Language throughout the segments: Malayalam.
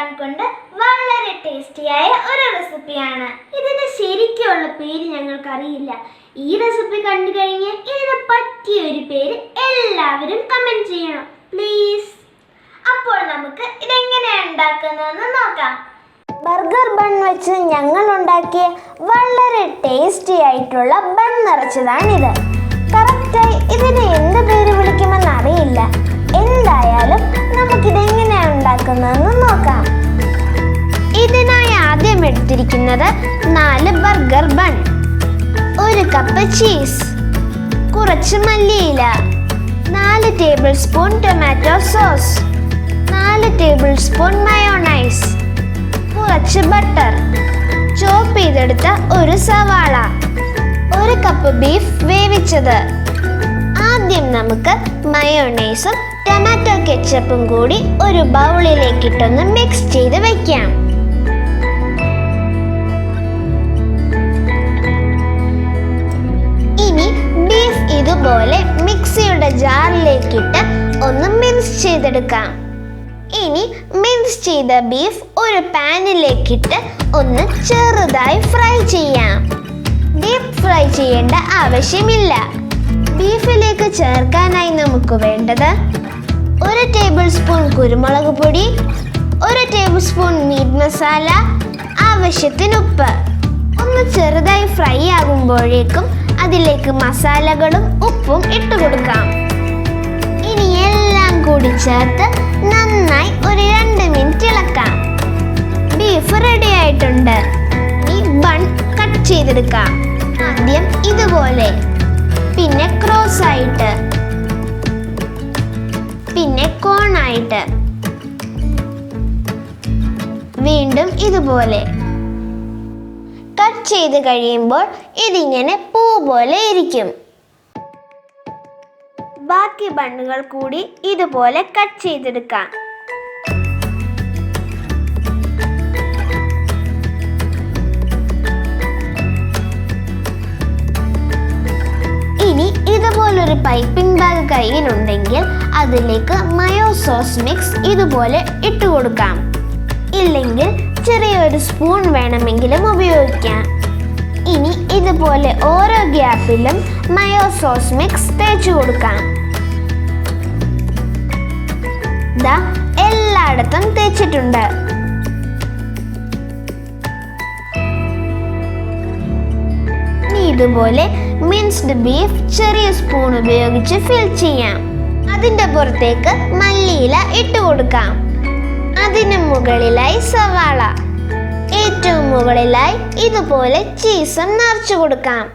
ബൺ കൊണ്ട് വളരെ ടേസ്റ്റിയായ ഒരു റെസിപ്പിയാണ്. ഇതിന്റെ ശരിക്കുള്ള പേര് ഞങ്ങൾക്കറിയില്ല. ഈ റെസിപ്പി കണ്ടു കഴിഞ്ഞാൽ ഇതിനെ പറ്റിയ ഒരു പേര് എല്ലാവരും കമന്റ് ചെയ്യണം പ്ലീസ്. അപ്പോൾ നമുക്ക് ഇതെങ്ങനെയാണ് ഉണ്ടാക്കുന്നതെന്ന് നോക്കാം. ബർഗർ ബൺ വെച്ച് ഞങ്ങൾ ഉണ്ടാക്കിയ വളരെ ടേസ്റ്റി ആയിട്ടുള്ള ബൺ നിറച്ചതാണിത്. കറക്റ്റായി ഇതിന് എന്ത് പേര് വിളിക്കുമെന്ന് അറിയില്ല. എന്തായാലും നമുക്കിതെങ്ങനെയാണ് ഉണ്ടാക്കുന്നതെന്ന് നോക്കാം. ഇതിനായി ആദ്യം എടുത്തിരിക്കുന്നത് 4 ബർഗർ ബൺ, 1 കപ്പ് ചീസ്, കുറച്ച് മല്ലിയില, 4 table spoon tomato sauce, 4 table spoon mayonnaise, കുറച്ച് ബട്ടർ, ചോപ്പ് ചെയ്തെടുത്ത 1 സവാള, 1 കപ്പ് ബീഫ് വേവിച്ചത്. ആദ്യം നമുക്ക് മയോണൈസും ടൊമാറ്റോ കെച്ചപ്പും കൂടി ഒരു ബൗളിലേക്ക് ഇട്ടൊന്ന് മിക്സ് ചെയ്ത് വയ്ക്കാം. ഇനി ബീഫ് ഇതുപോലെ മിക്സിയുടെ ജാറിലേക്കിട്ട് ഒന്ന് മിക്സ് ചെയ്തെടുക്കാം. ഇനി മിക്സ് ചെയ്ത ബീഫ് ഒരു പാനിലേക്കിട്ട് ഒന്ന് ചെറുതായി ഫ്രൈ ചെയ്യാം. ഡീപ്പ് ഫ്രൈ ചെയ്യേണ്ട ആവശ്യമില്ല. ബീഫിലേക്ക് ചേർക്കാനായി നമുക്ക് വേണ്ടത് 1 ടേബിൾ സ്പൂൺ കുരുമുളക് പൊടി, 1 ടേബിൾ സ്പൂൺ മീറ്റ് മസാല, ആവശ്യത്തിന് ഉപ്പ്. ഒന്ന് ചെറുതായി ഫ്രൈ ആകുമ്പോഴേക്കും അതിലേക്ക് മസാലകളും ഉപ്പും ഇട്ട് കൊടുക്കാം. ഇനി എല്ലാം കൂടി ചേർത്ത് നന്നായി ഒരു 2 മിനിറ്റ് ഇളക്കാം. ബീഫ് റെഡി ആയിട്ടുണ്ട്. ഇനി ബൺ കട്ട് ചെയ്തെടുക്കാം. ആദ്യം ഇതുപോലെ, പിന്നെ ക്രോസ് ആയിട്ട്, പിന്നെ കോണായിട്ട്, വീണ്ടും ഇതുപോലെ. കട്ട് ചെയ്ത് കഴിയുമ്പോൾ ഇതിങ്ങനെ പൂ പോലെ ഇരിക്കും. ബാക്കി ബണ്ണുകൾ കൂടി ഇതുപോലെ കട്ട് ചെയ്തെടുക്കാം. ഇനി ഇതുപോലൊരു പൈപ്പിംഗ് ബാഗ് കയ്യിലുണ്ടെങ്കിൽ അതിലേക്ക് മയോ സോസ് മിക്സ് ഇതുപോലെ ഇട്ട് കൊടുക്കാം. ഇല്ലെങ്കിൽ ചെറിയൊരു സ്പൂൺ വേണമെങ്കിലും ഉപയോഗിക്കാം. ഇനി ഇതുപോലെ ഓരോ ഗ്യാപ്പിലും മയോ സോസ് മിക്സ് തേച്ചു കൊടുക്കാം. ദാ എല്ലായിടത്തും തേച്ചിട്ടുണ്ട്. ഇതുപോലെ മിൻസ്ഡ് ബീഫ് ചെറിയ സ്പൂൺ ഉപയോഗിച്ച് ഫിൽ ചെയ്യാം. അതിൻ്റെ പുറത്തേക്ക് മല്ലിയില ഇട്ട് കൊടുക്കാം. അതിന് മുകളിലായി സവാള, ഏറ്റവും മുകളിലായി ഇതുപോലെ ചീസും നിറച്ചു കൊടുക്കാം.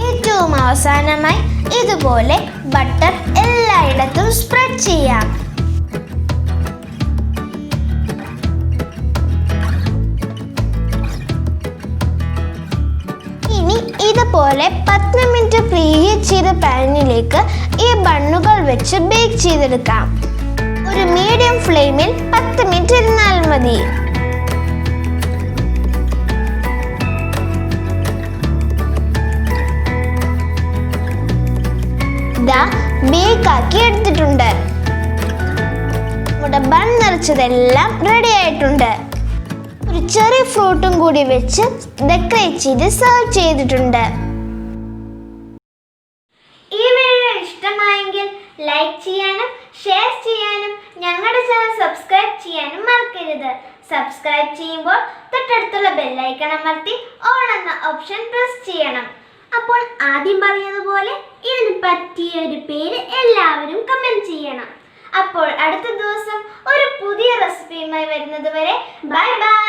ഏറ്റവും അവസാനമായി ഇതുപോലെ ബട്ടർ എല്ലായിടത്തും സ്പ്രെഡ് ചെയ്യാം. ഇതുപോലെ 10 മിനിറ്റ് പ്രീഹീറ്റ് ചെയ്ത പാനിലേക്ക് ഈ ബണ്ണുകൾ വെച്ച് ബേക്ക് ചെയ്തെടുക്കാം. ഒരു മീഡിയം ഫ്ലെയിമിൽ 10 മിനിറ്റ് ഇരുന്നാൽ മതി. ദാ ബേക്ക് ആക്കി എടുത്തിട്ടുണ്ട്. നമ്മുടെ ബൺ നിറച്ചതെല്ലാം റെഡി ആയിട്ടുണ്ട്. ഒരു ചെറിയ ഫ്രൂട്ടും കൂടി വെച്ച് ഡെക്കറേറ്റ് ചെയ്ത് സെർവ് ചെയ്തിട്ടുണ്ട്. ഈ വീഡിയോ ഇഷ്ടമായെങ്കിൽ ലൈക്ക് ചെയ്യാനും ഷെയർ ചെയ്യാനും ഞങ്ങളുടെ ചാനൽ സബ്സ്ക്രൈബ് ചെയ്യാനും മറക്കരുത്. സബ്സ്ക്രൈബ് ചെയ്യുമ്പോൾ തൊട്ടടുത്തുള്ള ബെല്ലൈക്കൺ അമർത്തി ഓൾ എന്ന ഓപ്ഷൻ പ്രസ് ചെയ്യണം. അപ്പോൾ ആദ്യം പറഞ്ഞതുപോലെ ഇതിന് പറ്റിയ ഒരു പേര് എല്ലാവരും കമന്റ് ചെയ്യണം. അപ്പോൾ അടുത്ത ദിവസം ഒരു പുതിയ റെസിപ്പിയുമായി വരുന്നത് വരെ ബൈ ബൈ.